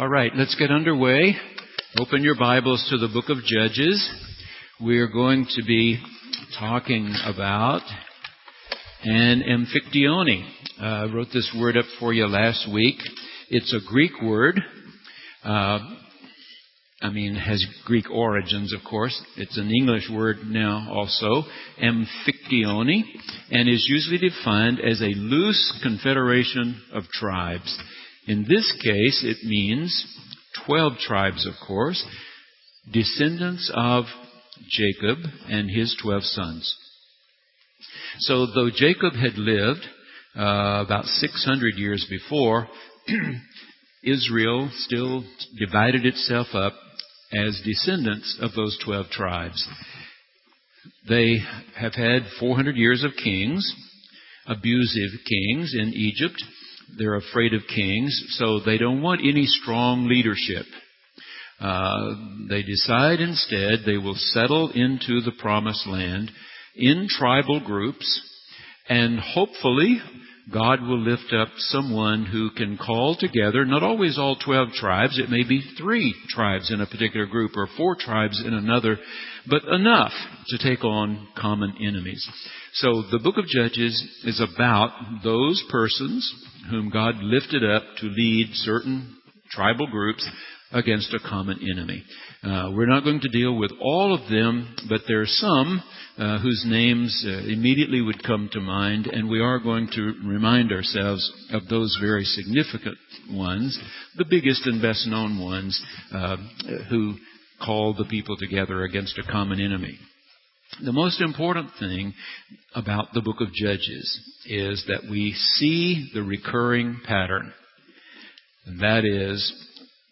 All right, let's get underway. Open your Bibles to the book of Judges. We are going to be talking about an Amphictyony. I wrote this word up for you last week. It's a Greek word. It has Greek origins, of course. It's an English word now also, Amphictyony, and is usually defined as a loose confederation of tribes. In this case, it means 12 tribes, of course, descendants of Jacob and his 12 sons. So though Jacob had lived about 600 years before, Israel still divided itself up as descendants of those 12 tribes. They have had 400 years of kings, abusive kings in Egypt. They're afraid of kings, so they don't want any strong leadership. They decide instead they will settle into the promised land in tribal groups, and hopefully God will lift up someone who can call together, not always all 12 tribes, it may be 3 tribes in a particular group or 4 tribes in another, but enough to take on common enemies. So the book of Judges is about those persons whom God lifted up to lead certain tribal groups against a common enemy. We're not going to deal with all of them, but there are some whose names immediately would come to mind, and we are going to remind ourselves of those very significant ones, the biggest and best known ones, who called the people together against a common enemy. The most important thing about the book of Judges is that we see the recurring pattern. And that is,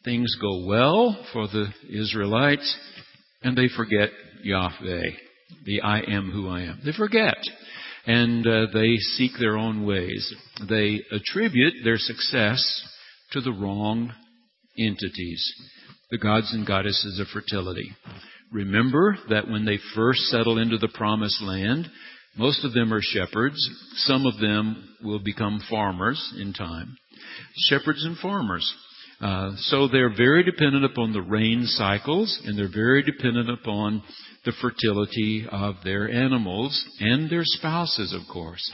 things go well for the Israelites, and they forget Yahweh, the I am who I am. They forget. And they seek their own ways. They attribute their success to the wrong entities, the gods and goddesses of fertility. Remember that when they first settle into the promised land, most of them are shepherds. Some of them will become farmers in time. Shepherds and farmers. So they're very dependent upon the rain cycles, and they're very dependent upon the fertility of their animals and their spouses, of course.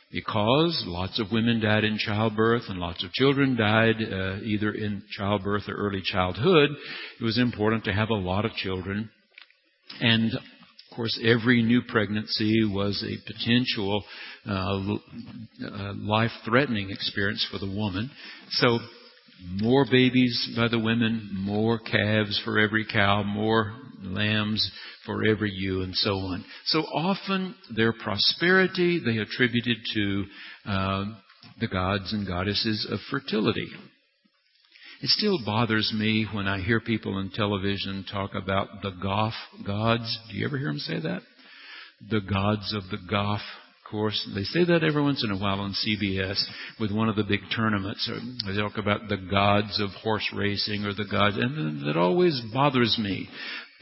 Because lots of women died in childbirth and lots of children died either in childbirth or early childhood, it was important to have a lot of children. And of course, every new pregnancy was a potential life-threatening experience for the woman. So more babies by the women, more calves for every cow, more lambs for every ewe, and so on. So often their prosperity they attributed to the gods and goddesses of fertility. It still bothers me when I hear people on television talk about the Goth gods. Do you ever hear them say that? The gods of the Goth. Of course, they say that every once in a while on CBS with one of the big tournaments. They talk about the gods of horse racing or the gods, and that always bothers me.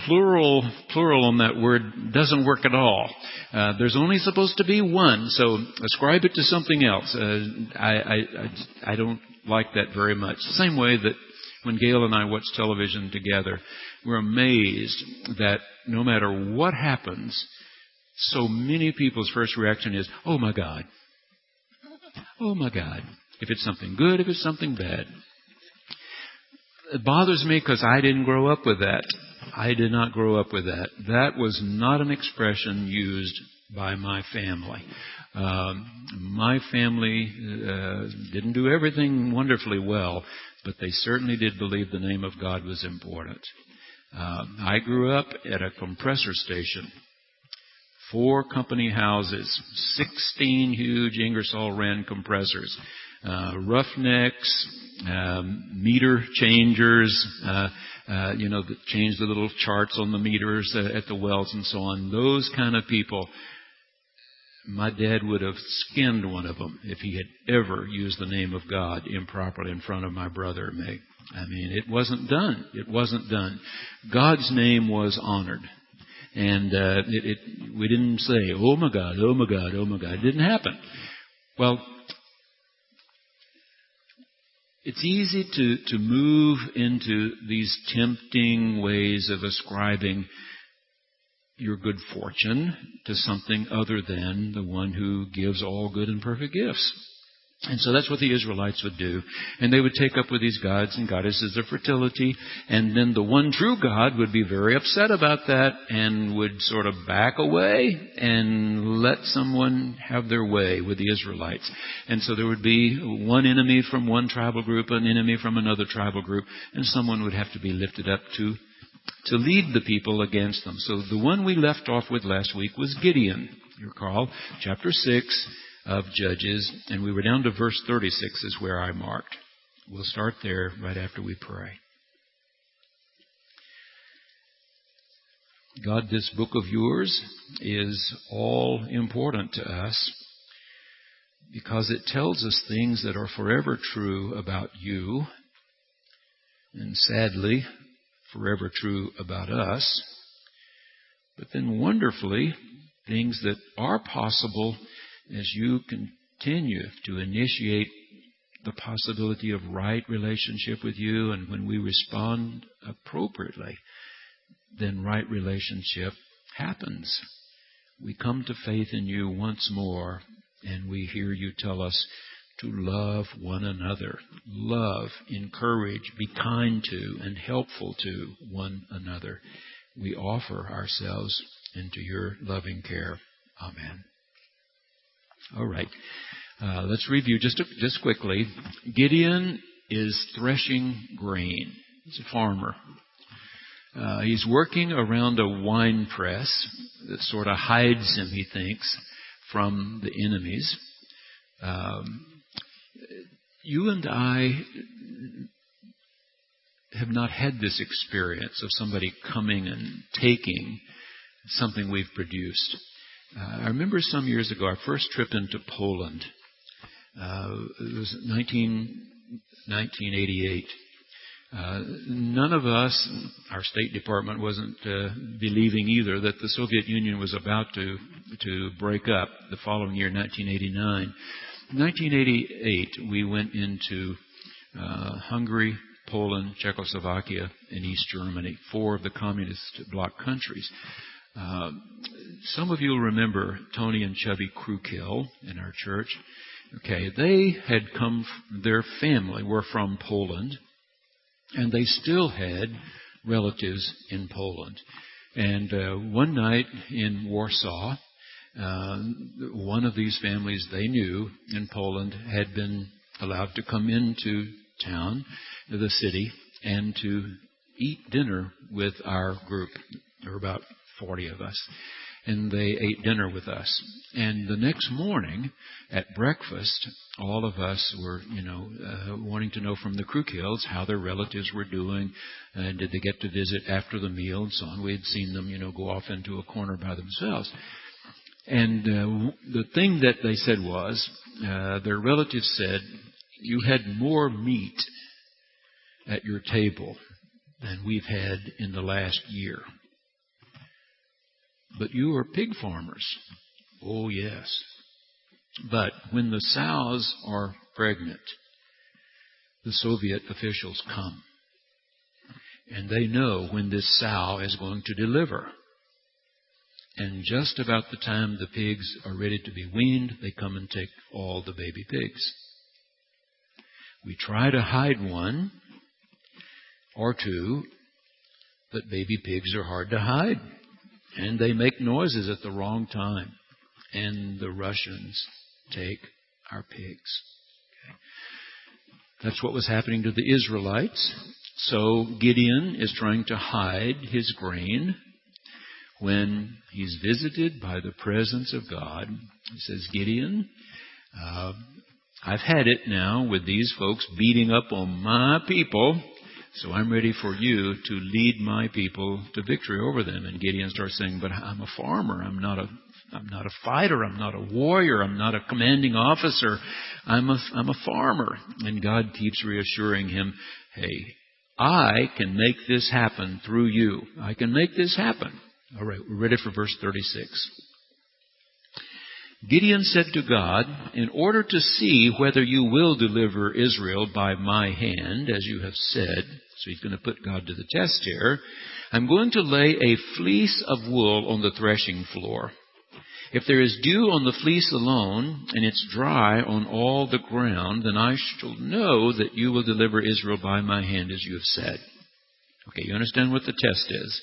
Plural on that word doesn't work at all. There's only supposed to be one, so ascribe it to something else. I don't like that very much. The same way that when Gail and I watch television together, we're amazed that no matter what happens, so many people's first reaction is, oh my God. Oh my God. If it's something good, if it's something bad. It bothers me because I didn't grow up with that. I did not grow up with that. That was not an expression used by my family. My family didn't do everything wonderfully well, but they certainly did believe the name of God was important. I grew up at a compressor station. 4 company houses, 16 huge Ingersoll Rand compressors, roughnecks, meter changers, that change the little charts on the meters at the wells and so on. Those kind of people. My dad would have skinned one of them if he had ever used the name of God improperly in front of my brother and me. It wasn't done. It wasn't done. God's name was honored. And we didn't say, oh my God, oh my God, oh my God. It didn't happen. Well, It's easy to move into these tempting ways of ascribing your good fortune to something other than the one who gives all good and perfect gifts. And so that's what the Israelites would do. And they would take up with these gods and goddesses of fertility. And then the one true God would be very upset about that and would sort of back away and let someone have their way with the Israelites. And so there would be one enemy from one tribal group, an enemy from another tribal group, and someone would have to be lifted up to lead the people against them. So the one we left off with last week was Gideon. You recall, chapter 6 of Judges, and we were down to verse 36 is where I marked. We'll start there right after we pray. God, this book of yours is all important to us because it tells us things that are forever true about you and sadly forever true about us, but then wonderfully things that are possible as you continue to initiate the possibility of right relationship with you, and when we respond appropriately, then right relationship happens. We come to faith in you once more, and we hear you tell us to love one another. Love, encourage, be kind to, and helpful to one another. We offer ourselves into your loving care. Amen. All right. Let's review just quickly. Gideon is threshing grain. He's a farmer. He's working around a wine press that sort of hides him, he thinks, from the enemies. You and I have not had this experience of somebody coming and taking something we've produced. I remember some years ago, our first trip into Poland. It was 1988. None of us, our State Department wasn't believing either that the Soviet Union was about to break up the following year, 1989. In 1988, we went into Hungary, Poland, Czechoslovakia, and East Germany, 4 of the communist bloc countries. Some of you will remember Tony and Chubby Krukil in our church. Okay, they had come, their family were from Poland, and they still had relatives in Poland. And one night in Warsaw, one of these families they knew in Poland had been allowed to come into town, the city, and to eat dinner with our group. There were about 40 of us. And they ate dinner with us. And the next morning at breakfast, all of us were, wanting to know from the Krukils how their relatives were doing, and did they get to visit after the meal and so on. We had seen them, go off into a corner by themselves. And the thing that they said was, their relatives said, you had more meat at your table than we've had in the last year. But you are pig farmers. Oh, yes. But when the sows are pregnant, the Soviet officials come. And they know when this sow is going to deliver. And just about the time the pigs are ready to be weaned, they come and take all the baby pigs. We try to hide one or two, but baby pigs are hard to hide. And they make noises at the wrong time. And the Russians take our pigs. Okay. That's what was happening to the Israelites. So Gideon is trying to hide his grain when he's visited by the presence of God. He says, Gideon, I've had it now with these folks beating up on my people. So I'm ready for you to lead my people to victory over them. And Gideon starts saying, but I'm a farmer. I'm not a fighter. I'm not a warrior. I'm not a commanding officer. I'm a farmer. And God keeps reassuring him, hey, I can make this happen through you. I can make this happen. All right, we're ready for verse 36. Gideon said to God, in order to see whether you will deliver Israel by my hand, as you have said, so he's going to put God to the test here, I'm going to lay a fleece of wool on the threshing floor. If there is dew on the fleece alone, and it's dry on all the ground, then I shall know that you will deliver Israel by my hand, as you have said. Okay, you understand what the test is.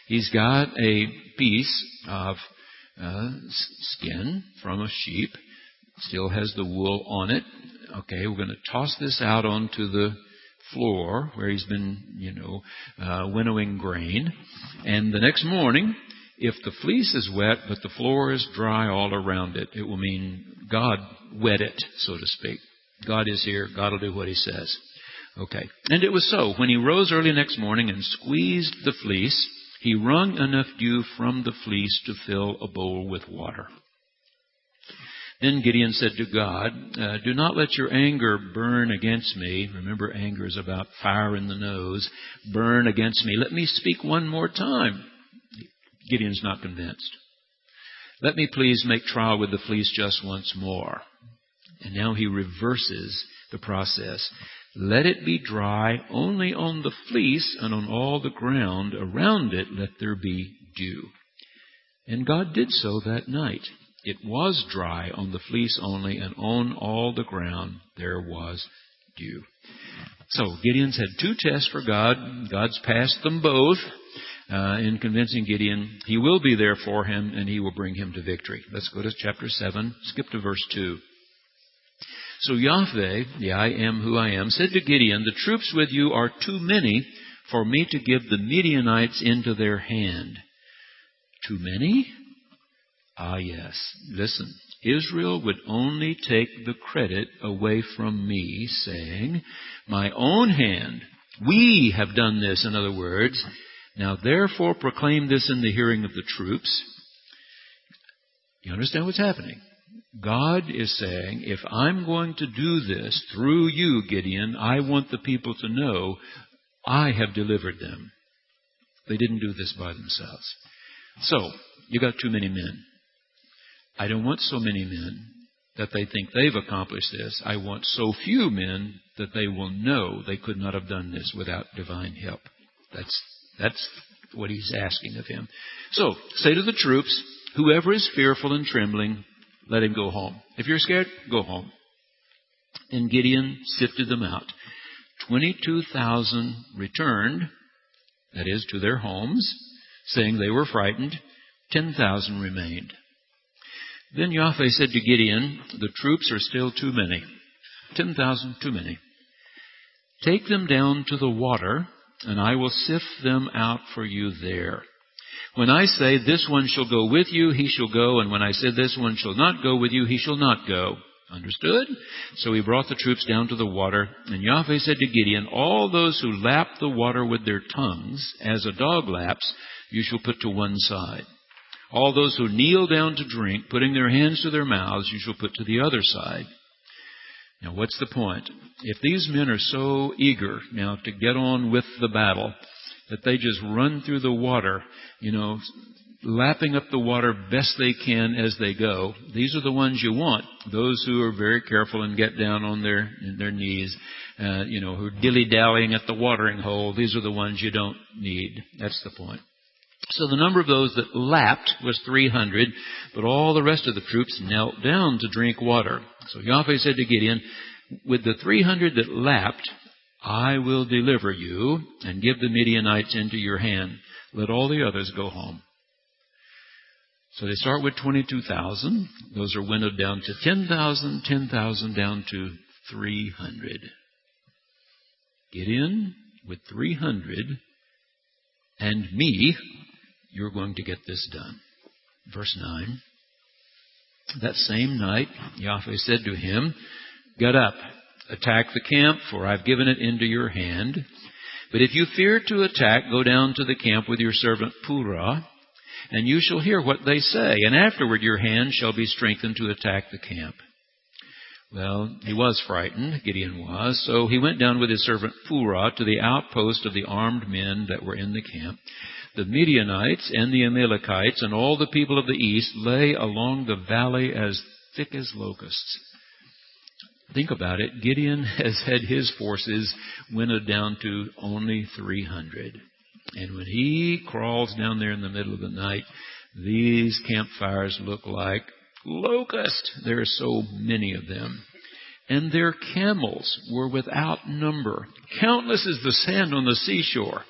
He's got a piece of skin from a sheep. Still has the wool on it. Okay, we're going to toss this out onto the floor where he's been, winnowing grain. And the next morning, if the fleece is wet but the floor is dry all around it, it will mean God wet it, so to speak. God is here. God will do what he says. Okay. And it was so. When he rose early next morning and squeezed the fleece, he wrung enough dew from the fleece to fill a bowl with water. Then Gideon said to God, do not let your anger burn against me. Remember, anger is about fire in the nose. Burn against me. Let me speak one more time. Gideon's not convinced. Let me please make trial with the fleece just once more. And now he reverses the process. Let it be dry only on the fleece, and on all the ground around it let there be dew. And God did so that night. It was dry on the fleece only, and on all the ground there was dew. So Gideon's had two tests for God. God's passed them both in convincing Gideon he will be there for him and he will bring him to victory. Let's go to chapter 7. Skip to verse 2. So Yahweh, the I am who I am, said to Gideon, the troops with you are too many for me to give the Midianites into their hand. Too many? Ah, yes. Listen, Israel would only take the credit away from me, saying, my own hand, we have done this, in other words. Now therefore proclaim this in the hearing of the troops. You understand what's happening? God is saying, if I'm going to do this through you, Gideon, I want the people to know I have delivered them. They didn't do this by themselves. So, you got too many men. I don't want so many men that they think they've accomplished this. I want so few men that they will know they could not have done this without divine help. That's what he's asking of him. So, say to the troops, whoever is fearful and trembling, let him go home. If you're scared, go home. And Gideon sifted them out. 22,000 returned, that is, to their homes, saying they were frightened. 10,000 remained. Then Yahweh said to Gideon, the troops are still too many. 10,000 too many. Take them down to the water, and I will sift them out for you there. When I say, this one shall go with you, he shall go. And when I say, this one shall not go with you, he shall not go. Understood? So he brought the troops down to the water. And Yahweh said to Gideon, all those who lap the water with their tongues, as a dog laps, you shall put to one side. All those who kneel down to drink, putting their hands to their mouths, you shall put to the other side. Now, what's the point? If these men are so eager now to get on with the battle that they just run through the water, lapping up the water best they can as they go, these are the ones you want. Those who are very careful and get down on their knees, who are dilly-dallying at the watering hole, these are the ones you don't need. That's the point. So the number of those that lapped was 300, but all the rest of the troops knelt down to drink water. So Yahweh said to Gideon, with the 300 that lapped, I will deliver you and give the Midianites into your hand. Let all the others go home. So they start with 22,000. Those are winnowed down to 10,000, 10,000 down to 300. Gideon, with 300 and me, you're going to get this done. Verse 9. That same night, Yahweh said to him, get up, attack the camp, for I've given it into your hand. But if you fear to attack, go down to the camp with your servant Purah, and you shall hear what they say, and afterward your hand shall be strengthened to attack the camp. Well, he was frightened, Gideon was, so he went down with his servant Purah to the outpost of the armed men that were in the camp. the Midianites and the Amalekites and all the people of the east lay along the valley as thick as locusts. Think about it. Gideon has had his forces winnowed down to only 300. And when he crawls down there in the middle of the night, these campfires look like locusts. There are so many of them. And their camels were without number. Countless as the sand on the seashore.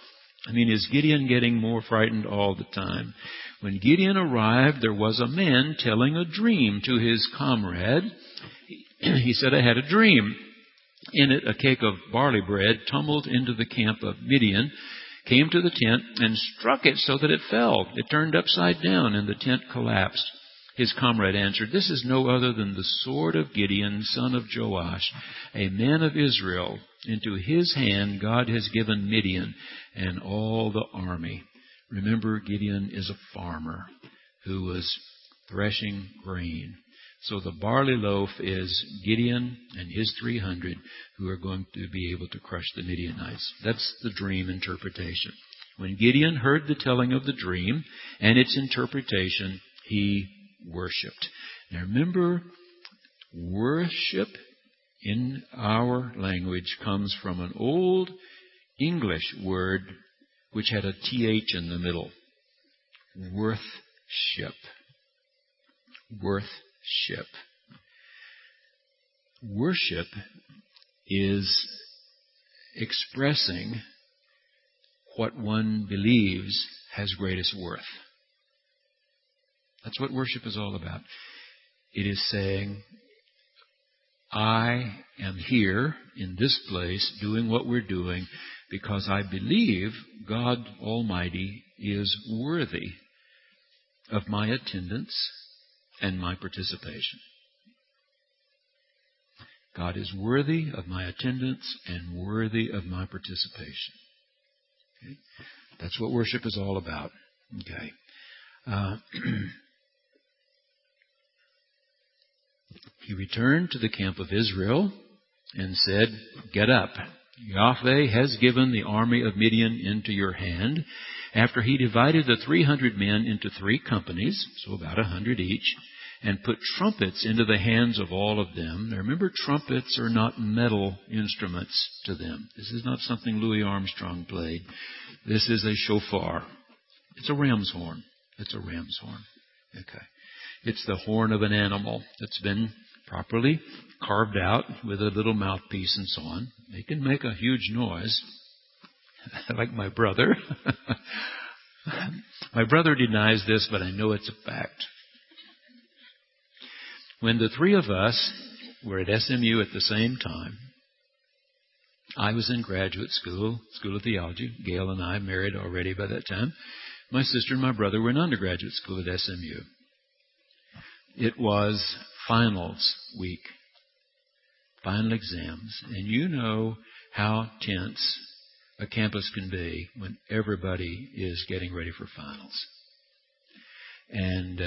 I mean, is Gideon getting more frightened all the time? When Gideon arrived, there was a man telling a dream to his comrade. He said, I had a dream. In it, a cake of barley bread tumbled into the camp of Midian, came to the tent, and struck it so that it fell. It turned upside down, and the tent collapsed. His comrade answered, This is no other than the sword of Gideon, son of Joash, a man of Israel. Into his hand God has given Midian and all the army. Remember, Gideon is a farmer who was threshing grain. So the barley loaf is Gideon and his 300 who are going to be able to crush the Midianites. That's the dream interpretation. When Gideon heard the telling of the dream and its interpretation, he worshipped. Now remember, worship in our language comes from an old English word which had a TH in the middle. Worthship. Worthship. Worship is expressing what one believes has greatest worth. That's what worship is all about. It is saying, I am here in this place doing what we're doing because I believe God Almighty is worthy of my attendance and my participation. God is worthy of my attendance and worthy of my participation. Okay? That's what worship is all about. Okay. He returned to the camp of Israel and said, Get up. Yahweh has given the army of Midian into your hand. After he divided the 300 men into 3 companies, so about 100 each, and put trumpets into the hands of all of them. Now remember, trumpets are not metal instruments to them. This is not something Louis Armstrong played. This is a shofar. It's a ram's horn. It's a ram's horn. Okay. It's the horn of an animal that's been properly carved out with a little mouthpiece and so on. They can make a huge noise, like my brother. My brother denies this, but I know it's a fact. When the 3 of us were at SMU at the same time, I was in graduate school of theology. Gail and I married already by that time. My sister and my brother were in undergraduate school at SMU. It was finals week, final exams, and you know how tense a campus can be when everybody is getting ready for finals. And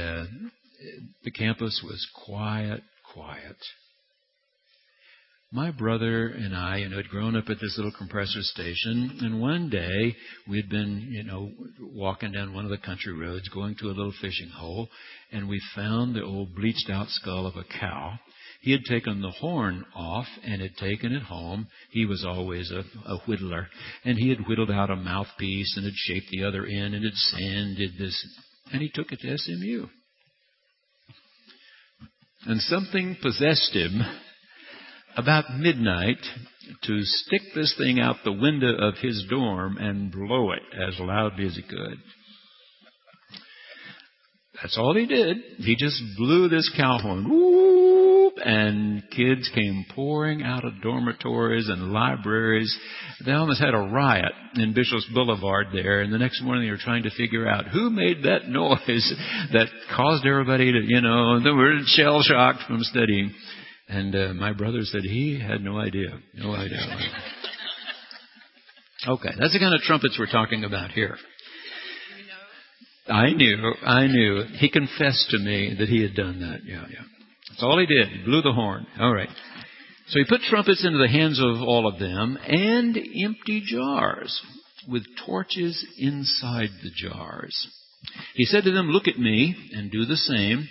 the campus was quiet. My brother and I, had grown up at this little compressor station, and one day we'd been, walking down one of the country roads, going to a little fishing hole, and we found the old bleached out skull of a cow. He had taken the horn off and had taken it home. He was always a whittler, and he had whittled out a mouthpiece and had shaped the other end and had sanded this, and he took it to SMU. And something possessed him about midnight to stick this thing out the window of his dorm and blow it as loudly as he could. That's all he did. He just blew this cow horn. Whoop, and kids came pouring out of dormitories and libraries. They almost had a riot in Bishop's Boulevard there. And the next morning they were trying to figure out who made that noise that caused everybody to, they were shell-shocked from studying. And my brother said he had no idea. No idea. Okay, that's the kind of trumpets we're talking about here. I knew. He confessed to me that he had done that. Yeah. That's all he did. He blew the horn. All right. So he put trumpets into the hands of all of them and empty jars. with torches inside the jars. He said to them, "Look at me and do the same.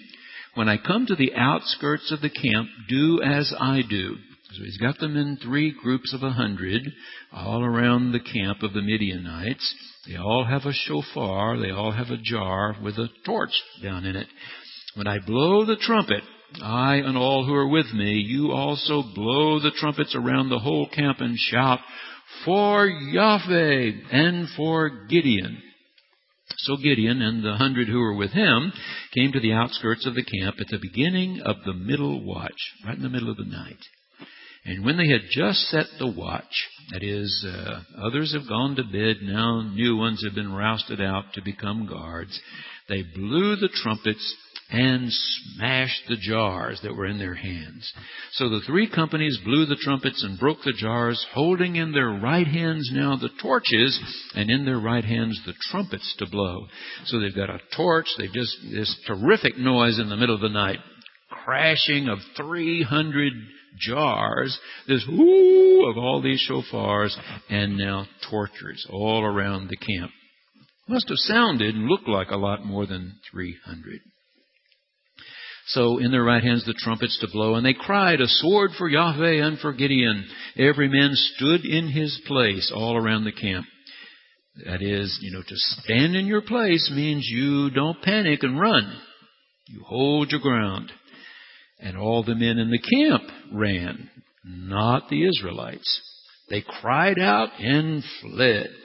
When I come to the outskirts of the camp, do as I do." So he's got them in 3 groups of 100 all around the camp of the Midianites. They all have a shofar. They all have a jar with a torch down in it. "When I blow the trumpet, I and all who are with me, you also blow the trumpets around the whole camp and shout, 'For Yahweh and for Gideon.'" So Gideon and the 100 who were with him came to the outskirts of the camp at the beginning of the middle watch, right in the middle of the night. And when they had just set the watch, that is, others have gone to bed, now new ones have been rousted out to become guards, they blew the trumpets and smashed the jars that were in their hands. So the 3 companies blew the trumpets and broke the jars, holding in their right hands now the torches, and in their right hands the trumpets to blow. So they've got a torch, this terrific noise in the middle of the night, crashing of 300 jars, this whoo of all these shofars, and now torches all around the camp. Must have sounded and looked like a lot more than 300. So in their right hands the trumpets to blow, and they cried, "A sword for Yahweh and for Gideon." Every man stood in his place all around the camp. That is, to stand in your place means you don't panic and run. You hold your ground. And all the men in the camp ran, not the Israelites. They cried out and fled.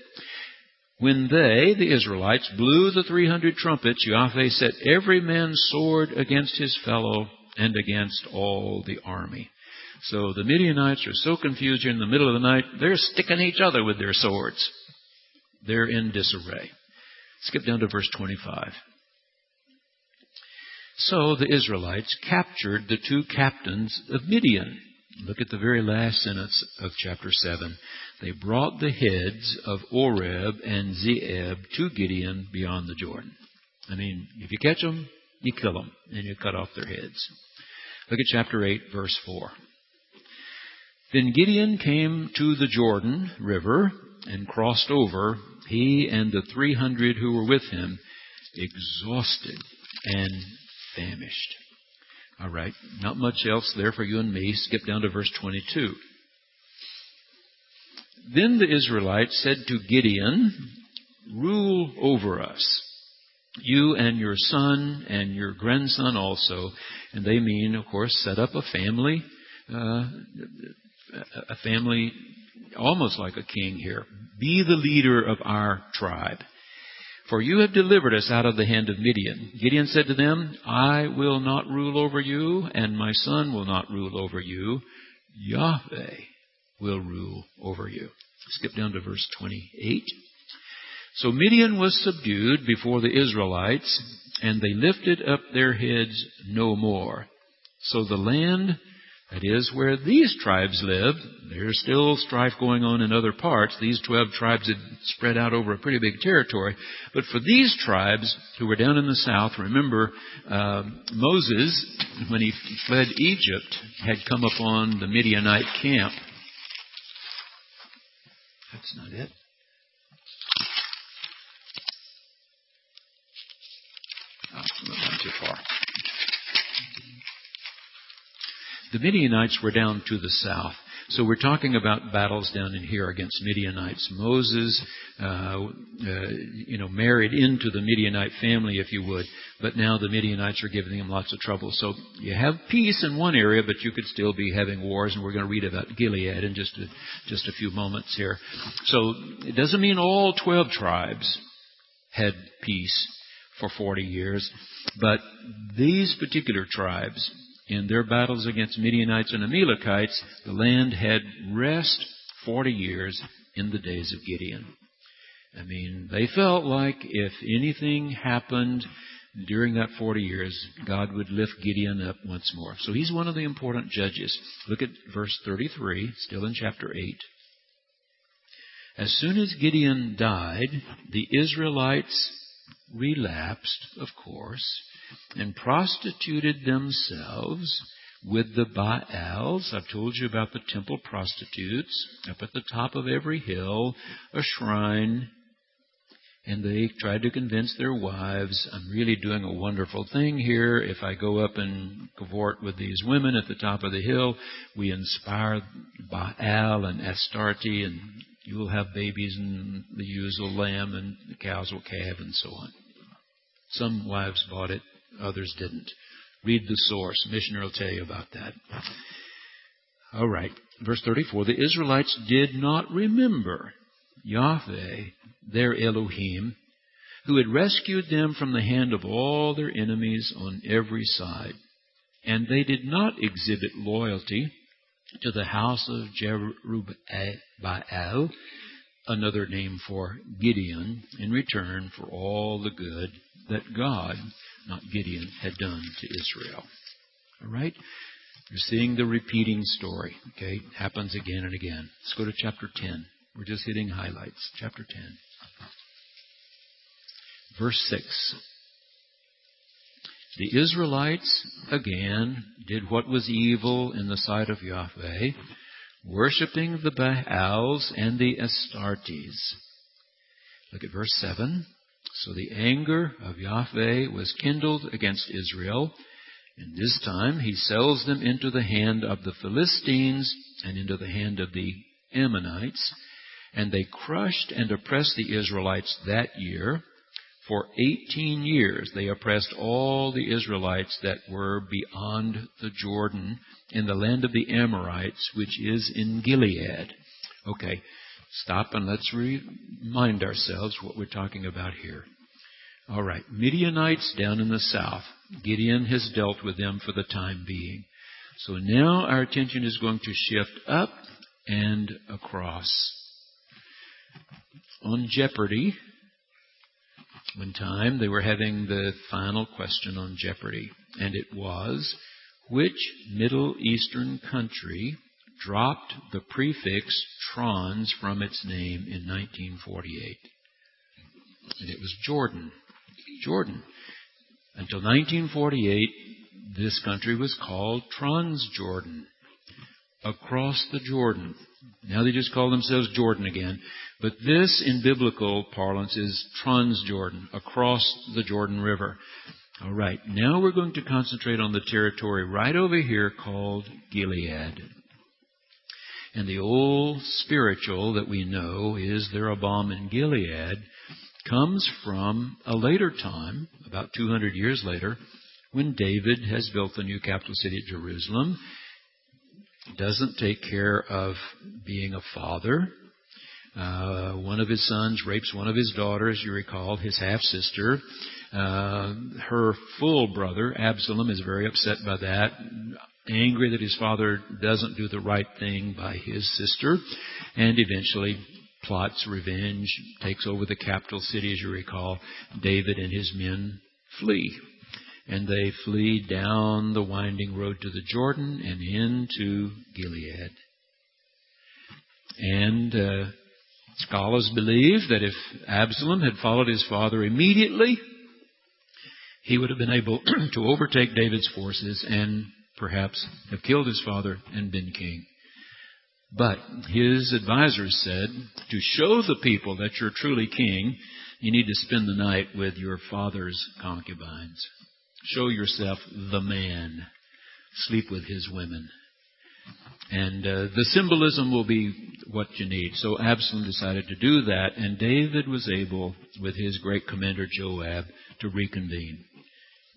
When they, the Israelites, blew the 300 trumpets, Yahweh set every man's sword against his fellow and against all the army. So the Midianites are so confused here in the middle of the night, they're sticking each other with their swords. They're in disarray. Skip down to verse 25. So the Israelites captured the 2 captains of Midian. Look at the very last sentence of chapter 7. They brought the heads of Oreb and Zeeb to Gideon beyond the Jordan. I mean, if you catch them, you kill them, and you cut off their heads. Look at chapter 8, verse 4. Then Gideon came to the Jordan River and crossed over, he and the 300 who were with him, exhausted and famished. All right, not much else there for you and me. Skip down to verse 22. Then the Israelites said to Gideon, "Rule over us, you and your son and your grandson also." And they mean, of course, set up a family almost like a king here. "Be the leader of our tribe. For you have delivered us out of the hand of Midian." Gideon said to them, "I will not rule over you, and my son will not rule over you. Yahweh will rule over you." Skip down to verse 28. So Midian was subdued before the Israelites, and they lifted up their heads no more. So the land, that is, where these tribes lived, there's still strife going on in other parts. These 12 tribes had spread out over a pretty big territory. But for these tribes who were down in the south, remember, Moses, when he fled Egypt, had come upon the Midianite camp. That's not it. Oh, I went too far. The Midianites were down to the south. So we're talking about battles down in here against Midianites. Moses, married into the Midianite family, if you would. But now the Midianites are giving him lots of trouble. So you have peace in one area, but you could still be having wars. And we're going to read about Gilead in just a few moments here. So it doesn't mean all 12 tribes had peace for 40 years. But these particular tribes, in their battles against Midianites and Amalekites, the land had rest 40 years in the days of Gideon. I mean, they felt like if anything happened during that 40 years, God would lift Gideon up once more. So he's one of the important judges. Look at verse 33, still in chapter 8. As soon as Gideon died, the Israelites relapsed, of course, and prostituted themselves with the Baals. I've told you about the temple prostitutes. Up at the top of every hill, a shrine. And they tried to convince their wives, I'm really doing a wonderful thing here. If I go up and cavort with these women at the top of the hill, we inspire Baal and Astarte, and you will have babies, and the ewes will lamb, and the cows will calve, and so on. Some wives bought it, others didn't. Read the source. Missioner will tell you about that. All right. Verse 34, the Israelites did not remember Yahweh, their Elohim, who had rescued them from the hand of all their enemies on every side. And they did not exhibit loyalty to the house of Jerubbaal, another name for Gideon, in return for all the good that God, not Gideon, had done to Israel. All right? You're seeing the repeating story. Okay? It happens again and again. Let's go to chapter 10. We're just hitting highlights. Chapter 10. Verse 6. The Israelites, again, did what was evil in the sight of Yahweh, worshipping the Baals and the Astartes. Look at verse 7. So the anger of Yahweh was kindled against Israel, and this time he sells them into the hand of the Philistines and into the hand of the Ammonites. And they crushed and oppressed the Israelites that year. For 18 years they oppressed all the Israelites that were beyond the Jordan in the land of the Amorites, which is in Gilead. Okay, stop and let's remind ourselves what we're talking about here. All right, Midianites down in the south. Gideon has dealt with them for the time being. So now our attention is going to shift up and across. On Jeopardy, one time they were having the final question on Jeopardy, and it was, which Middle Eastern country dropped the prefix trans from its name in 1948? And it was Jordan. Jordan. Until 1948, this country was called Transjordan. Across the Jordan. Now they just call themselves Jordan again. But this, in biblical parlance, is Transjordan, across the Jordan River. All right, now we're going to concentrate on the territory right over here called Gilead. And the old spiritual that we know is Jeroboam in Gilead comes from a later time, about 200 years later, when David has built the new capital city at Jerusalem. Doesn't take care of being a father. One of his sons rapes one of his daughters, you recall, his half-sister. Her full brother, Absalom, is very upset by that, angry that his father doesn't do the right thing by his sister, and eventually plots revenge, takes over the capital city, as you recall. David and his men flee. And they flee down the winding road to the Jordan and into Gilead. And scholars believe that if Absalom had followed his father immediately, he would have been able to overtake David's forces and perhaps have killed his father and been king. But his advisors said, to show the people that you're truly king, you need to spend the night with your father's concubines. Show yourself the man. Sleep with his women. And the symbolism will be what you need. So Absalom decided to do that, and David was able, with his great commander Joab, to reconvene,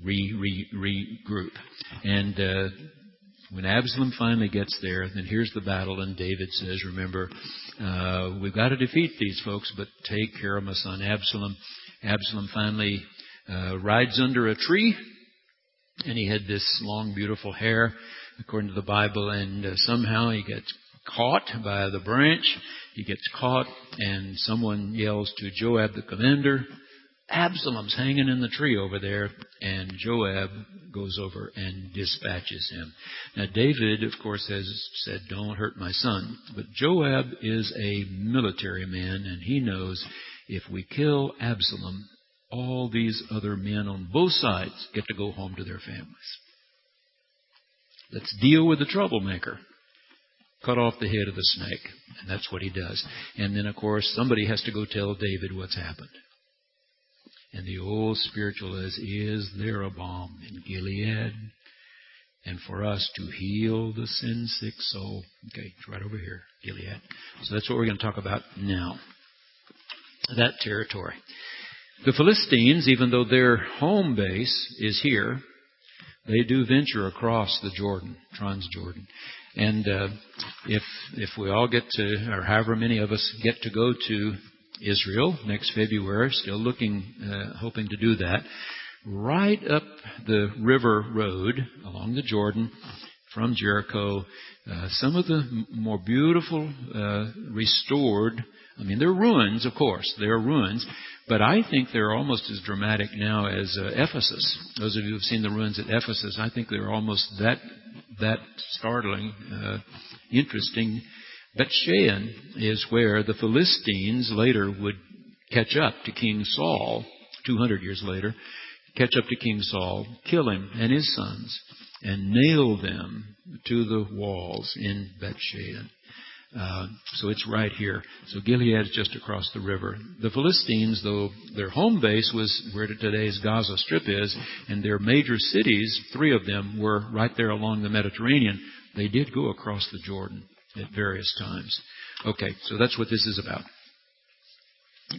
regroup. And when Absalom finally gets there, then here's the battle, and David says, remember, we've got to defeat these folks, but take care of my son Absalom. Absalom finally rides under a tree, and he had this long, beautiful hair, according to the Bible, and somehow he gets caught by the branch. He gets caught, and someone yells to Joab, the commander, Absalom's hanging in the tree over there, and Joab goes over and dispatches him. Now, David, of course, has said, don't hurt my son. But Joab is a military man, and he knows if we kill Absalom, all these other men on both sides get to go home to their families. Let's deal with the troublemaker. Cut off the head of the snake. And that's what he does. And then, of course, somebody has to go tell David what's happened. And the old spiritualist, is there a balm in Gilead? And for us to heal the sin-sick soul. Okay, it's right over here, Gilead. So that's what we're going to talk about now. That territory. The Philistines, even though their home base is here, they do venture across the Jordan, Transjordan. And if we all get to, or however many of us get to go to Israel next February, still looking, hoping to do that, right up the river road along the Jordan from Jericho, some of the more beautiful, restored, I mean, they're ruins, of course, they're ruins, but I think they're almost as dramatic now as Ephesus. Those of you who have seen the ruins at Ephesus, I think they're almost that startling, interesting. Bethshean is where the Philistines later would catch up to King Saul, 200 years later, catch up to King Saul, kill him and his sons, and nail them to the walls in Bethshean. So it's right here. So Gilead is just across the river. The Philistines, though their home base was where today's Gaza Strip is, and their major cities, 3 of them, were right there along the Mediterranean, they did go across the Jordan at various times. Okay, so that's what this is about.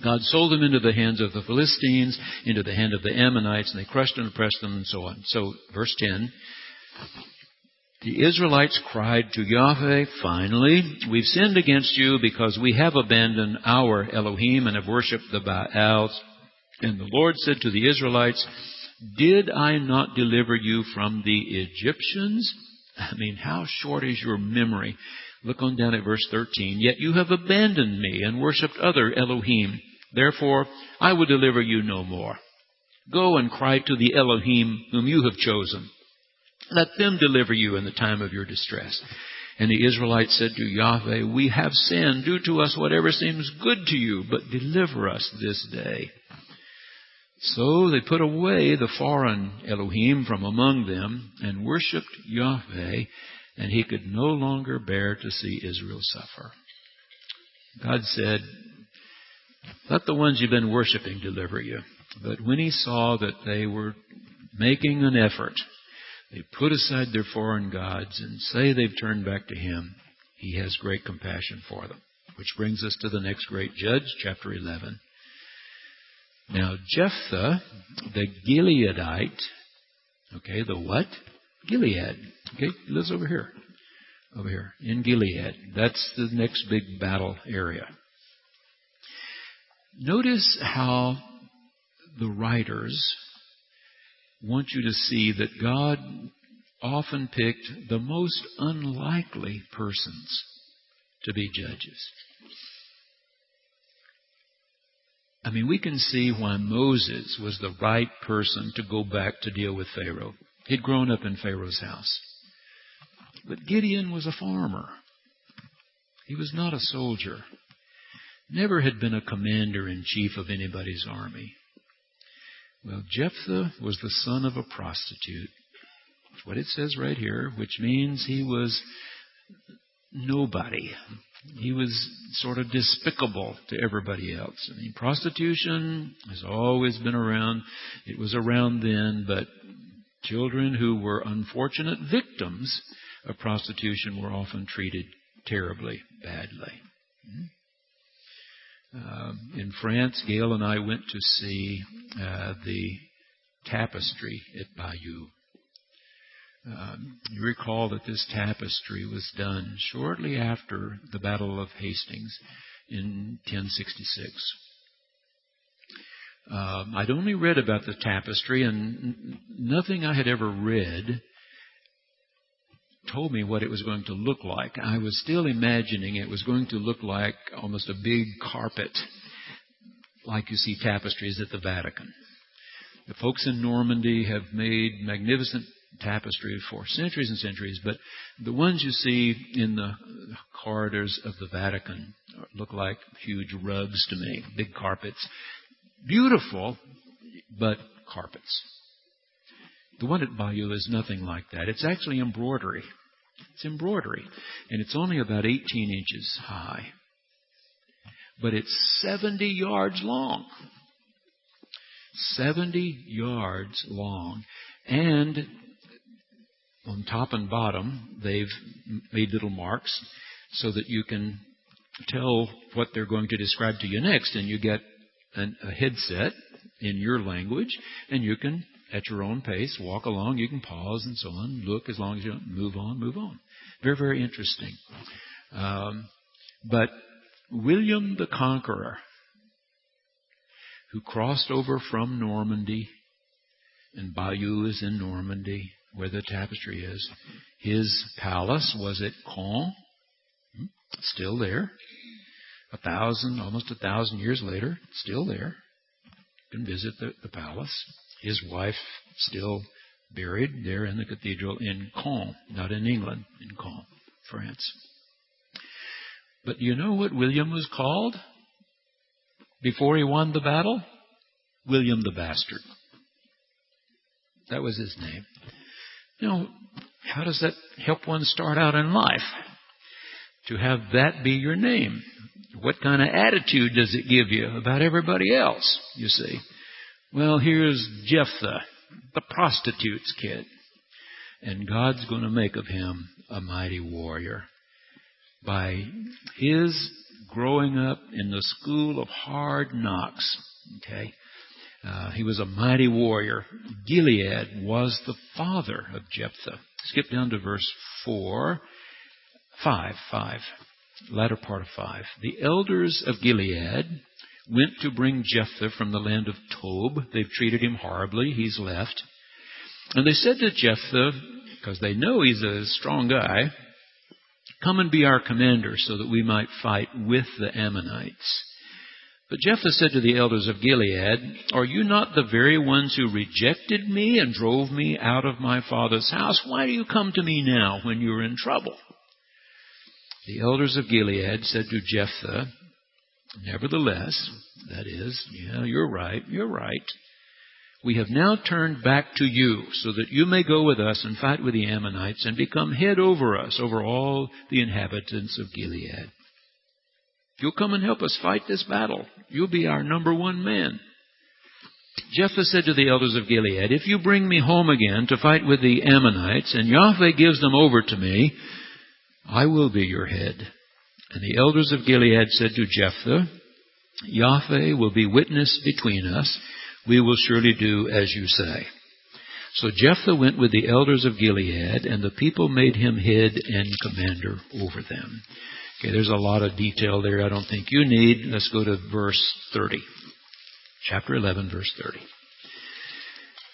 God sold them into the hands of the Philistines, into the hand of the Ammonites, and they crushed and oppressed them, and so on. So, verse 10, the Israelites cried to Yahweh, finally, we've sinned against you because we have abandoned our Elohim and have worshipped the Baals. And the Lord said to the Israelites, did I not deliver you from the Egyptians? I mean, how short is your memory? Look on down at verse 13. Yet you have abandoned me and worshipped other Elohim. Therefore, I will deliver you no more. Go and cry to the Elohim whom you have chosen. Let them deliver you in the time of your distress. And the Israelites said to Yahweh, we have sinned. Do to us whatever seems good to you, but deliver us this day. So they put away the foreign Elohim from among them and worshipped Yahweh, and he could no longer bear to see Israel suffer. God said, let the ones you've been worshiping deliver you. But when he saw that they were making an effort, they put aside their foreign gods and say they've turned back to him, he has great compassion for them. Which brings us to the next great judge, chapter 11. Now, Jephthah, the Gileadite, okay, the what? Gilead. Okay, he lives over here, in Gilead. That's the next big battle area. Notice how the writers want you to see that God often picked the most unlikely persons to be judges. I mean, we can see why Moses was the right person to go back to deal with Pharaoh. He'd grown up in Pharaoh's house. But Gideon was a farmer. He was not a soldier. Never had been a commander-in-chief of anybody's army. Well, Jephthah was the son of a prostitute. That's what it says right here, which means he was nobody. He was sort of despicable to everybody else. I mean, prostitution has always been around. It was around then, but children who were unfortunate victims of prostitution were often treated terribly, badly. In France, Gail and I went to see the tapestry at Bayeux. You recall that this tapestry was done shortly after the Battle of Hastings in 1066. I'd only read about the tapestry, and nothing I had ever read told me what it was going to look like. I was still imagining it was going to look like almost a big carpet, like you see tapestries at the Vatican. The folks in Normandy have made magnificent tapestry for centuries and centuries, but the ones you see in the corridors of the Vatican look like huge rugs to me, big carpets. Beautiful, but carpets. The one at Bayou is nothing like that. It's actually embroidery. It's embroidery. And it's only about 18 inches high. But it's 70 yards long. 70 yards long. And on top and bottom, they've made little marks so that you can tell what they're going to describe to you next. And you get a headset in your language, and you can, at your own pace, walk along. You can pause and so on, look as long as you move on. Very, very interesting. But William the Conqueror, who crossed over from Normandy, and Bayeux is in Normandy, where the tapestry is. His palace was at Caen, still there. Almost 1,000 years later, still there. You can visit the palace. His wife still buried there in the cathedral in Caen, not in England, in Caen, France. But you know what William was called before he won the battle? William the Bastard. That was his name. Now, how does that help one start out in life? To have that be your name. What kind of attitude does it give you about everybody else, you see? Well, here's Jephthah, the prostitute's kid. And God's going to make of him a mighty warrior. By his growing up in the school of hard knocks, okay? He was a mighty warrior. Gilead was the father of Jephthah. Skip down to verse 5, latter part of 5. The elders of Gilead went to bring Jephthah from the land of Tob. They've treated him horribly. He's left. And they said to Jephthah, because they know he's a strong guy, come and be our commander so that we might fight with the Ammonites. But Jephthah said to the elders of Gilead, are you not the very ones who rejected me and drove me out of my father's house? Why do you come to me now when you are in trouble? The elders of Gilead said to Jephthah, nevertheless, that is, you're right. We have now turned back to you so that you may go with us and fight with the Ammonites and become head over us, over all the inhabitants of Gilead. You'll come and help us fight this battle. You'll be our number one man. Jephthah said to the elders of Gilead, if you bring me home again to fight with the Ammonites, and Yahweh gives them over to me, I will be your head. And the elders of Gilead said to Jephthah, Yahweh will be witness between us. We will surely do as you say. So Jephthah went with the elders of Gilead, and the people made him head and commander over them. Okay, there's a lot of detail there I don't think you need. Let's go to verse 30. Chapter 11, verse 30.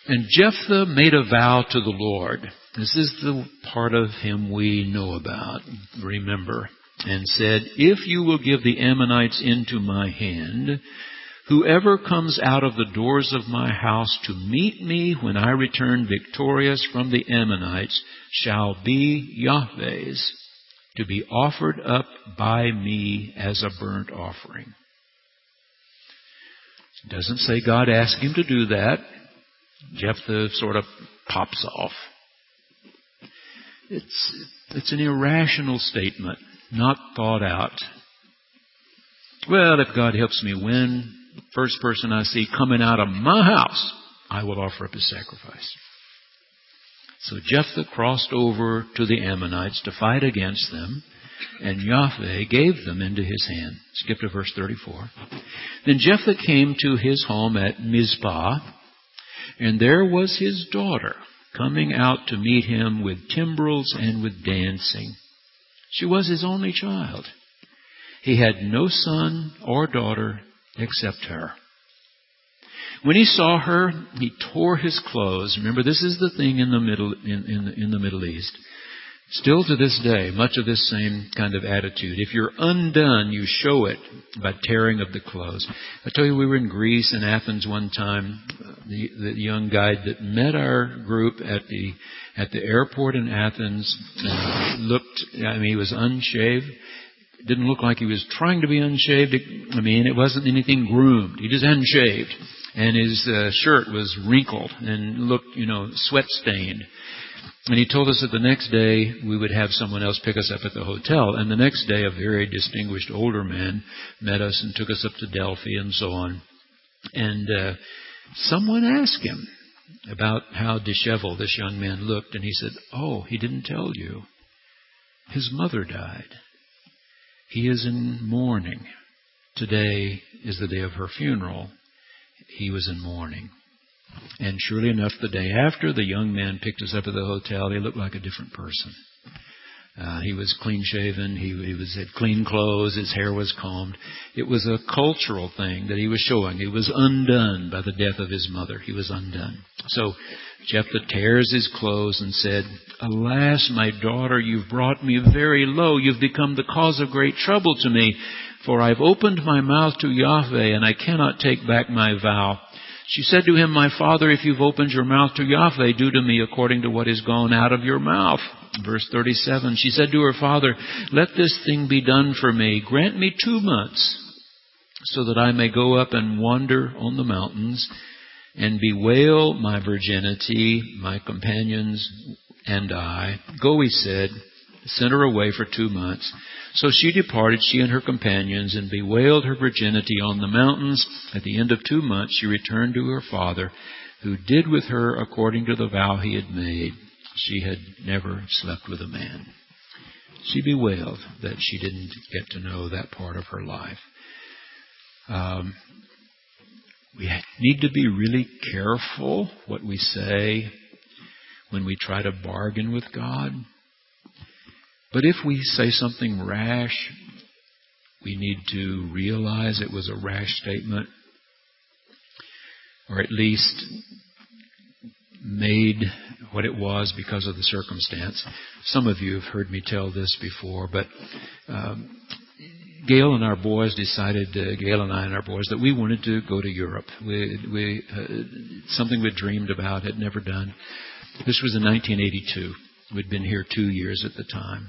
And Jephthah made a vow to the Lord. This is the part of him we know about, remember. And said, if you will give the Ammonites into my hand, whoever comes out of the doors of my house to meet me when I return victorious from the Ammonites shall be Yahweh's, to be offered up by me as a burnt offering. It doesn't say God asked him to do that. Jephthah sort of pops off. It's an irrational statement, not thought out. Well, if God helps me win, first person I see coming out of my house, I will offer up a sacrifice. So Jephthah crossed over to the Ammonites to fight against them, and Yahweh gave them into his hand. Skip to verse 34. Then Jephthah came to his home at Mizpah, and there was his daughter coming out to meet him with timbrels and with dancing. She was his only child. He had no son or daughter except her. When he saw her, he tore his clothes. Remember, this is the thing in the Middle East. Still to this day, much of this same kind of attitude. If you're undone, you show it by tearing of the clothes. I tell you, we were in Greece, in Athens one time. The young guide that met our group at the airport in Athens he was unshaved. It didn't look like he was trying to be unshaved. It wasn't anything groomed. He just hadn't shaved. and his shirt was wrinkled and looked, sweat-stained. And he told us that the next day we would have someone else pick us up at the hotel. And the next day a very distinguished older man met us and took us up to Delphi and so on. And someone asked him about how disheveled this young man looked. And he said, "Oh, he didn't tell you. His mother died. He is in mourning. Today is the day of her funeral. He was in mourning." And surely enough, the day after, the young man picked us up at the hotel. He looked like a different person. He was clean-shaven. He had clean clothes. His hair was combed. It was a cultural thing that he was showing. He was undone by the death of his mother. He was undone. So Jephthah tears his clothes and said, "Alas, my daughter, you've brought me very low. You've become the cause of great trouble to me. For I've opened my mouth to Yahweh, and I cannot take back my vow." She said to him, "My father, if you've opened your mouth to Yahweh, do to me according to what is gone out of your mouth." Verse 37, she said to her father, "Let this thing be done for me. Grant me 2 months, so that I may go up and wander on the mountains and bewail my virginity, my companions and I." "Go," he said, "send her away for 2 months." So she departed, she and her companions, and bewailed her virginity on the mountains. At the end of 2 months she returned to her father, who did with her according to the vow he had made. She had never slept with a man. She bewailed that she didn't get to know that part of her life. We need to be really careful what we say when we try to bargain with God. But if we say something rash, we need to realize it was a rash statement, or at least made what it was because of the circumstance. Some of you have heard me tell this before, but Gail and I and our boys, that we wanted to go to Europe. We something we'd dreamed about, had never done. This was in 1982. We'd been here 2 years at the time.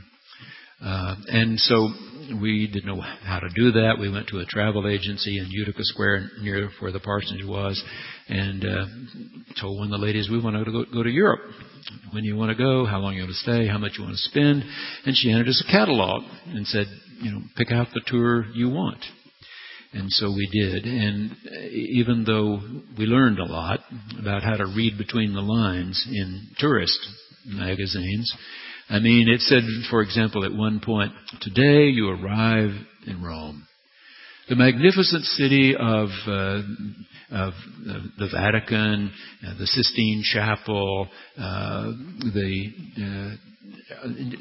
And so we didn't know how to do that. We went to a travel agency in Utica Square near where the parsonage was, and told one of the ladies, "We want to go to Europe. When you want to go, how long you want to stay, how much you want to spend." And she handed us a catalog and said, "Pick out the tour you want." And so we did. And even though we learned a lot about how to read between the lines in tourist magazines, it said, for example, at one point, "Today you arrive in Rome. The magnificent city of the Vatican, the Sistine Chapel,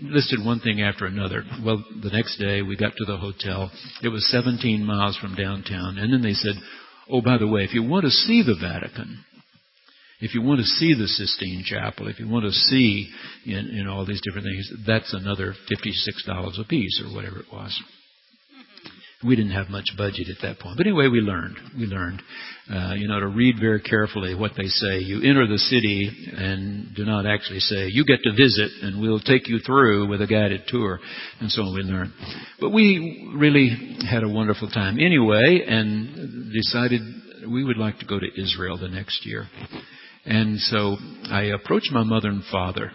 listed one thing after another." Well, the next day we got to the hotel. It was 17 miles from downtown. And then they said, "Oh, by the way, if you want to see the Vatican, if you want to see the Sistine Chapel, if you want to see all these different things, that's another $56 a piece," or whatever it was. We didn't have much budget at that point. But anyway, we learned, to read very carefully what they say. You enter the city and do not actually say, "You get to visit and we'll take you through with a guided tour." And so we learned. But we really had a wonderful time anyway, and decided we would like to go to Israel the next year. And so I approached my mother and father,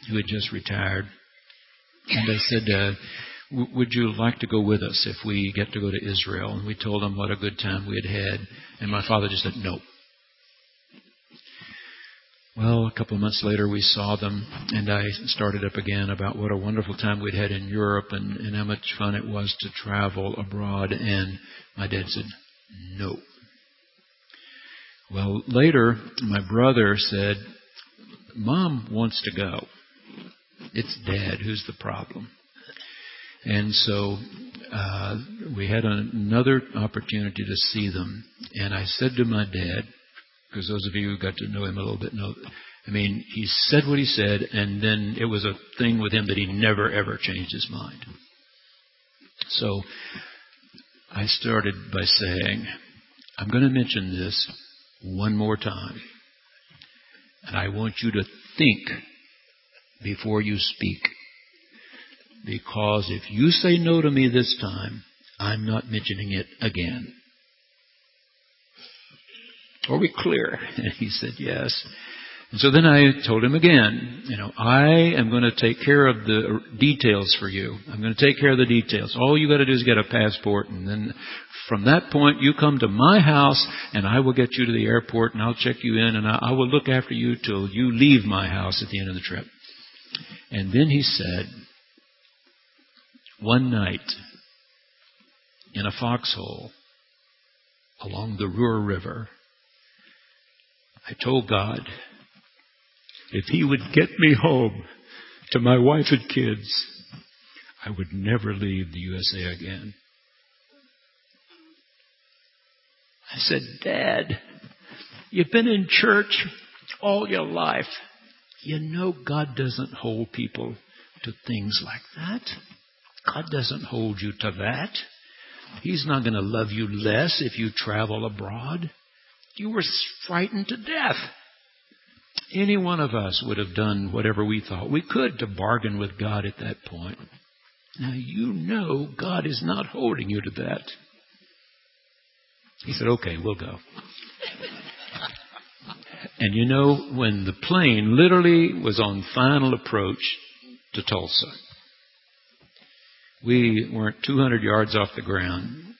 who had just retired, and I said, "Would you like to go with us if we get to go to Israel?" And we told them what a good time we had had. And my father just said, "No." Well, a couple of months later we saw them, and I started up again about what a wonderful time we'd had in Europe and how much fun it was to travel abroad. And my dad said, "No." Well, later, my brother said, "Mom wants to go. It's Dad who's the problem." And so we had another opportunity to see them. And I said to my dad, because those of you who got to know him a little bit know, he said what he said, and then it was a thing with him that he never, ever changed his mind. So I started by saying, "I'm going to mention this one more time. And I want you to think before you speak. Because if you say no to me this time, I'm not mentioning it again." Are we clear? And he said, yes. And so then I told him again, I am going to take care of the details for you. I'm going to take care of the details. All you got to do is get a passport, and then from that point you come to my house and I will get you to the airport and I'll check you in and I will look after you till you leave my house at the end of the trip. And then he said, one night in a foxhole along the Ruhr River, I told God, if He would get me home to my wife and kids, I would never leave the USA again. I said, Dad, you've been in church all your life. You know God doesn't hold people to things like that. God doesn't hold you to that. He's not going to love you less if you travel abroad. You were frightened to death. Any one of us would have done whatever we thought we could to bargain with God at that point. Now you know God is not holding you to that. He said, okay, we'll go. And when the plane literally was on final approach to Tulsa, we weren't 200 yards off the ground.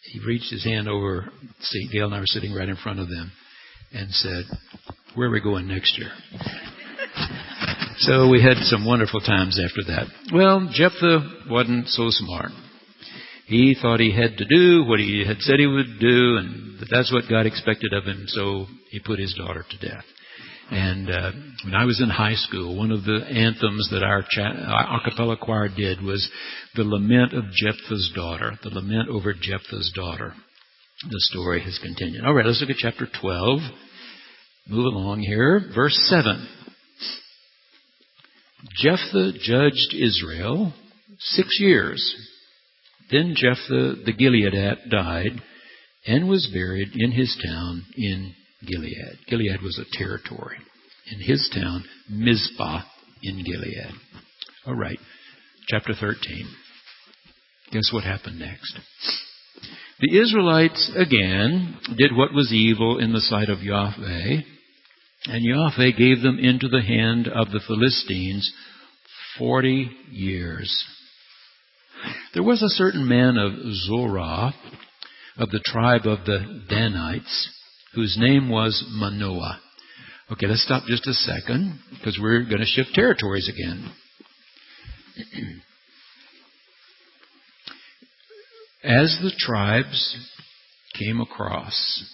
He reached his hand over the seat. Gail and I were sitting right in front of them and said, where are we going next year? So we had some wonderful times after that. Well, Jephthah wasn't so smart. He thought he had to do what he had said he would do, and that's what God expected of him, so he put his daughter to death. And when I was in high school, one of the anthems that our a cappella choir did was the lament of Jephthah's daughter, the lament over Jephthah's daughter. The story has continued. All right, let's look at chapter 12. Move along here. Verse 7. Jephthah judged Israel 6 years. Then Jephthah the Gileadite died and was buried in his town in Gilead. Gilead was a territory. In his town, Mizpah in Gilead. All right, chapter 13. Guess what happened next? The Israelites again did what was evil in the sight of Yahweh, and Yahweh gave them into the hand of the Philistines 40 years. There was a certain man of Zorah, of the tribe of the Danites, whose name was Manoah. Okay, let's stop just a second, because we're going to shift territories again. As the tribes came across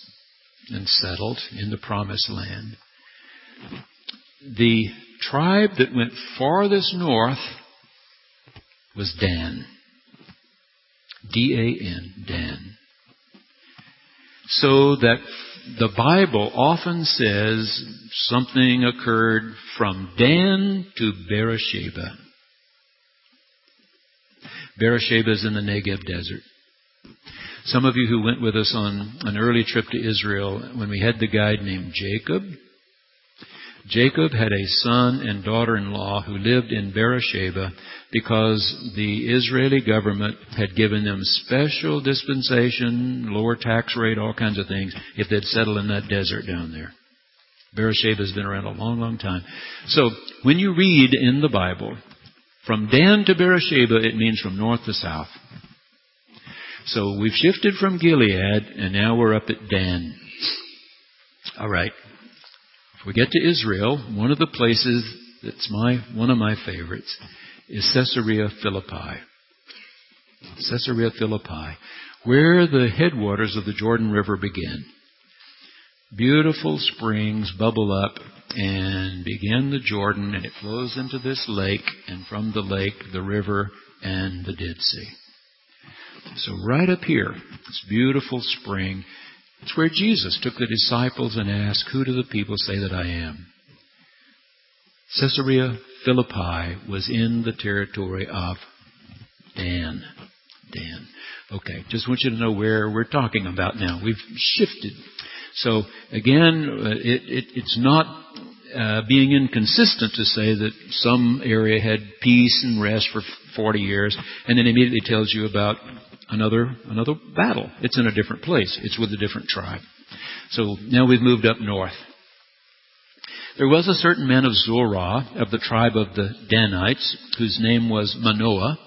and settled in the Promised Land, the tribe that went farthest north was Dan. D-A-N, Dan. So that the Bible often says something occurred from Dan to Beersheba. Beersheba is in the Negev desert. Some of you who went with us on an early trip to Israel, when we had the guide named Jacob, Jacob had a son and daughter-in-law who lived in Beersheba because the Israeli government had given them special dispensation, lower tax rate, all kinds of things, if they'd settle in that desert down there. Beersheba has been around a long, long time. So when you read in the Bible, from Dan to Beersheba, it means from north to south. So we've shifted from Gilead, and now we're up at Dan. All right. If we get to Israel, one of the places that's one of my favorites is Caesarea Philippi. Caesarea Philippi, where the headwaters of the Jordan River begin. Beautiful springs bubble up and begin the Jordan, and it flows into this lake, and from the lake, the river and the Dead Sea. So right up here, this beautiful spring, it's where Jesus took the disciples and asked, who do the people say that I am? Caesarea Philippi was in the territory of Dan. Dan. Okay, just want you to know where we're talking about now. We've shifted. So again, it's not being inconsistent to say that some area had peace and rest for 40 years, and then immediately tells you about another battle. It's in a different place. It's with a different tribe. So now we've moved up north. There was a certain man of Zorah, of the tribe of the Danites, whose name was Manoah.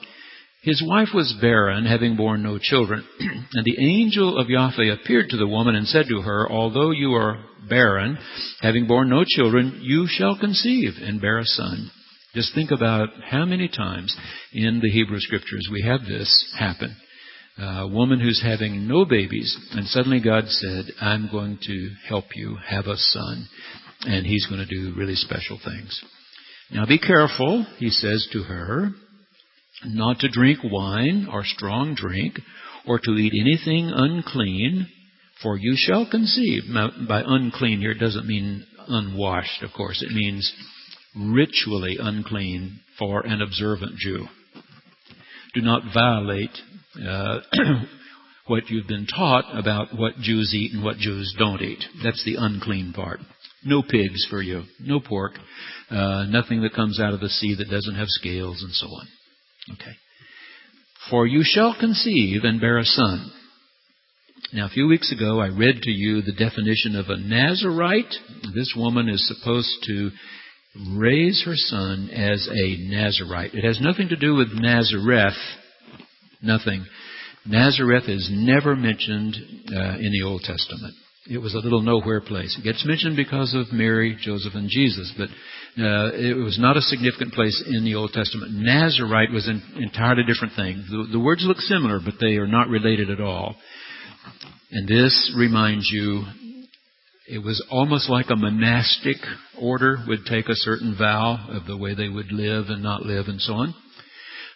His wife was barren, having borne no children. And the angel of Yahweh appeared to the woman and said to her, although you are barren, having borne no children, you shall conceive and bear a son. Just think about how many times in the Hebrew Scriptures we have this happen. A woman who's having no babies, and suddenly God said, I'm going to help you have a son. And He's going to do really special things. Now be careful, He says to her, not to drink wine or strong drink, or to eat anything unclean, for you shall conceive. Now, by unclean here, it doesn't mean unwashed, of course. It means ritually unclean for an observant Jew. Do not violate what you've been taught about what Jews eat and what Jews don't eat. That's the unclean part. No pigs for you. No pork. Nothing that comes out of the sea that doesn't have scales and so on. Okay. For you shall conceive and bear a son. Now, a few weeks ago, I read to you the definition of a Nazirite. This woman is supposed to raise her son as a Nazirite. It has nothing to do with Nazareth. Nothing. Nazareth is never mentioned in the Old Testament. It was a little nowhere place. It gets mentioned because of Mary, Joseph, and Jesus, but it was not a significant place in the Old Testament. Nazarite was an entirely different thing. The words look similar, but they are not related at all. And this reminds you, it was almost like a monastic order would take a certain vow of the way they would live and not live and so on.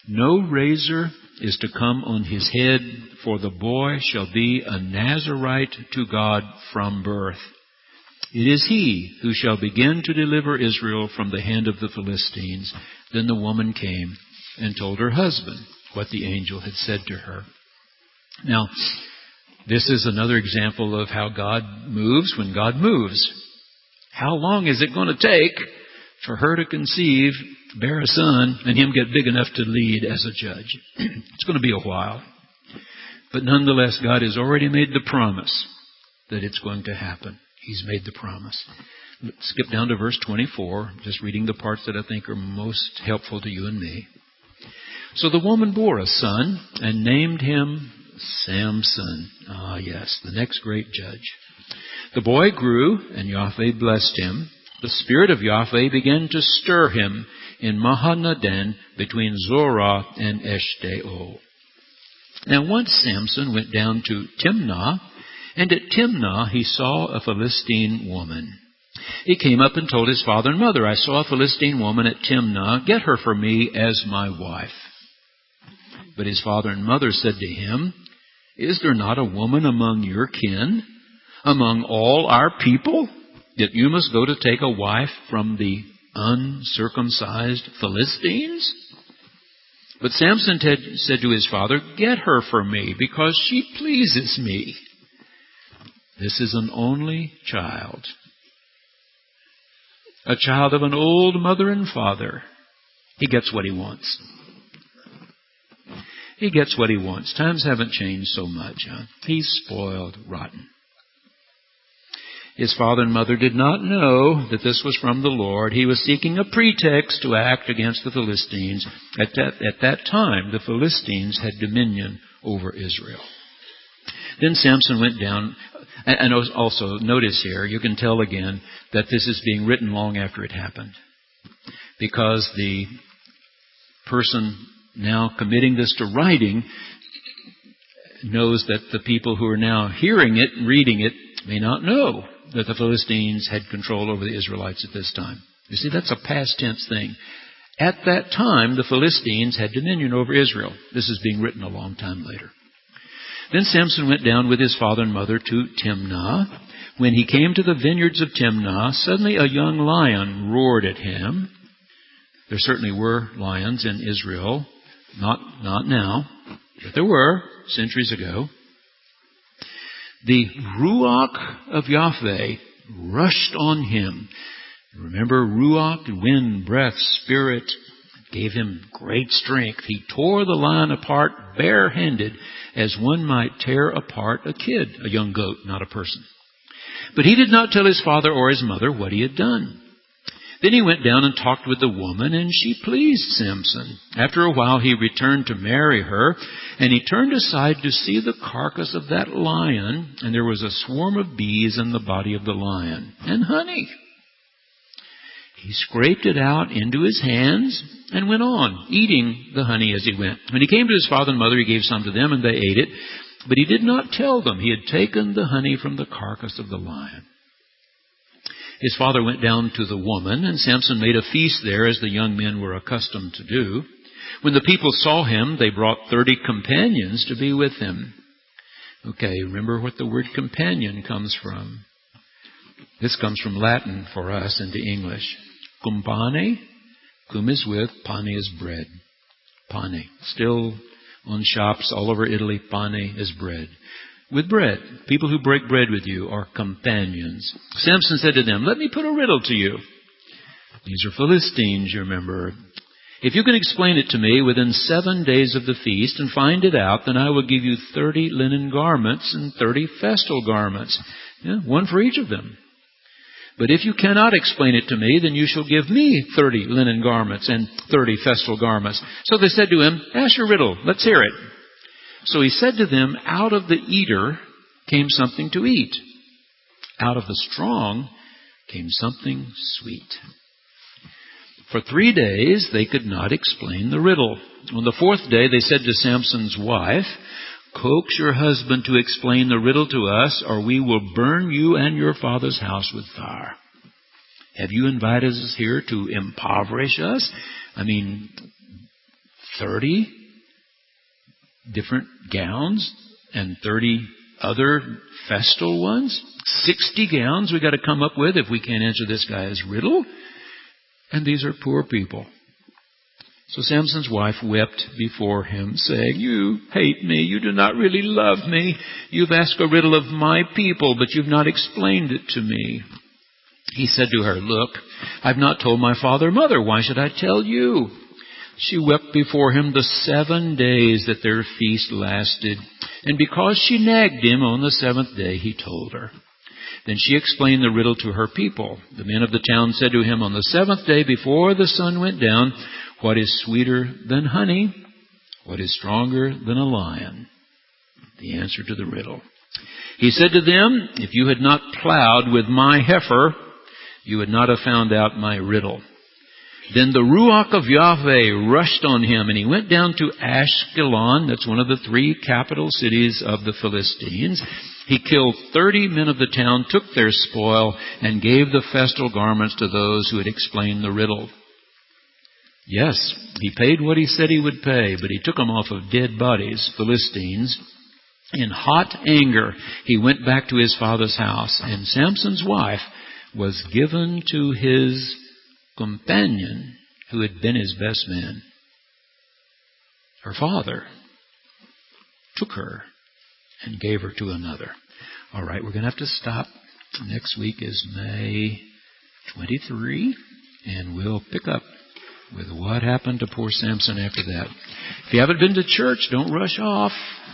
No razor is to come on his head, for the boy shall be a Nazirite to God from birth. It is he who shall begin to deliver Israel from the hand of the Philistines. Then the woman came and told her husband what the angel had said to her. Now, this is another example of how God moves when God moves. How long is it going to take for her to conceive, bear a son, and him get big enough to lead as a judge? It's going to be a while. But nonetheless, God has already made the promise that it's going to happen. He's made the promise. Let's skip down to verse 24, just reading the parts that I think are most helpful to you and me. So the woman bore a son and named him Samson. Ah, yes, the next great judge. The boy grew, and Yahweh blessed him. The Spirit of Yahweh began to stir him in Mahanadan between Zorah and Eshtaol. Now once Samson went down to Timnah, and at Timnah he saw a Philistine woman. He came up and told his father and mother, I saw a Philistine woman at Timnah. Get her for me as my wife. But his father and mother said to him, Is there not a woman among your kin, among all our people, that you must go to take a wife from the uncircumcised Philistines? But Samson said to his father, Get her for me, because she pleases me. This is an only child, a child of an old mother and father. He gets what he wants. He gets what he wants. Times haven't changed so much. He's spoiled rotten. His father and mother did not know that this was from the Lord. He was seeking a pretext to act against the Philistines. At that time, the Philistines had dominion over Israel. Then Samson went down, and also notice here, you can tell again that this is being written long after it happened. Because the person now committing this to writing knows that the people who are now hearing it and reading it may not know that the Philistines had control over the Israelites at this time. You see, that's a past tense thing. At that time, the Philistines had dominion over Israel. This is being written a long time later. Then Samson went down with his father and mother to Timnah. When he came to the vineyards of Timnah, suddenly a young lion roared at him. There certainly were lions in Israel. Not now, but there were centuries ago. The Ruach of Yahweh rushed on him. Remember, Ruach, wind, breath, spirit, gave him great strength. He tore the lion apart barehanded, as one might tear apart a kid, a young goat, not a person. But he did not tell his father or his mother what he had done. Then he went down and talked with the woman, and she pleased Samson. After a while he returned to marry her, and he turned aside to see the carcass of that lion, and there was a swarm of bees in the body of the lion, and honey. He scraped it out into his hands and went on, eating the honey as he went. When he came to his father and mother, he gave some to them, and they ate it. But he did not tell them he had taken the honey from the carcass of the lion. His father went down to the woman, and Samson made a feast there, as the young men were accustomed to do. When the people saw him, they brought 30 companions to be with him. Okay, remember what the word companion comes from. This comes from Latin for us into English. Cum pane. Cum is with, pane is bread. Pane. Still on shops all over Italy, pane is bread. With bread. People who break bread with you are companions. Samson said to them, "Let me put a riddle to you." These are Philistines, you remember. "If you can explain it to me within 7 days of the feast and find it out, then I will give you 30 linen garments and 30 festal garments." Yeah, one for each of them. "But if you cannot explain it to me, then you shall give me 30 linen garments and 30 festal garments." So they said to him, "Ask your riddle. Let's hear it." So he said to them, "Out of the eater came something to eat. Out of the strong came something sweet." For 3 days they could not explain the riddle. On the 4th day they said to Samson's wife, "Coax your husband to explain the riddle to us, or we will burn you and your father's house with fire." Have you invited us here to impoverish us? 30 different gowns and 30 other festal ones? 60 gowns we got to come up with if we can't answer this guy's riddle? And these are poor people. So Samson's wife wept before him, saying, "You hate me. You do not really love me. You've asked a riddle of my people, but you've not explained it to me." He said to her, "Look, I've not told my father or mother. Why should I tell you?" She wept before him the 7 days that their feast lasted. And because she nagged him on the 7th day, he told her. Then she explained the riddle to her people. The men of the town said to him on the 7th day before the sun went down, "What is sweeter than honey? What is stronger than a lion?" The answer to the riddle. He said to them, "If you had not plowed with my heifer, you would not have found out my riddle." Then the Ruach of Yahweh rushed on him, and he went down to Ashkelon. That's one of the 3 capital cities of the Philistines. He killed 30 men of the town, took their spoil, and gave the festal garments to those who had explained the riddle. Yes, he paid what he said he would pay, but he took them off of dead bodies, Philistines. In hot anger, he went back to his father's house, and Samson's wife was given to his companion who had been his best man. Her father took her and gave her to another. All right, we're going to have to stop. Next week is May 23, and we'll pick up with what happened to poor Samson after that. If you haven't been to church, don't rush off.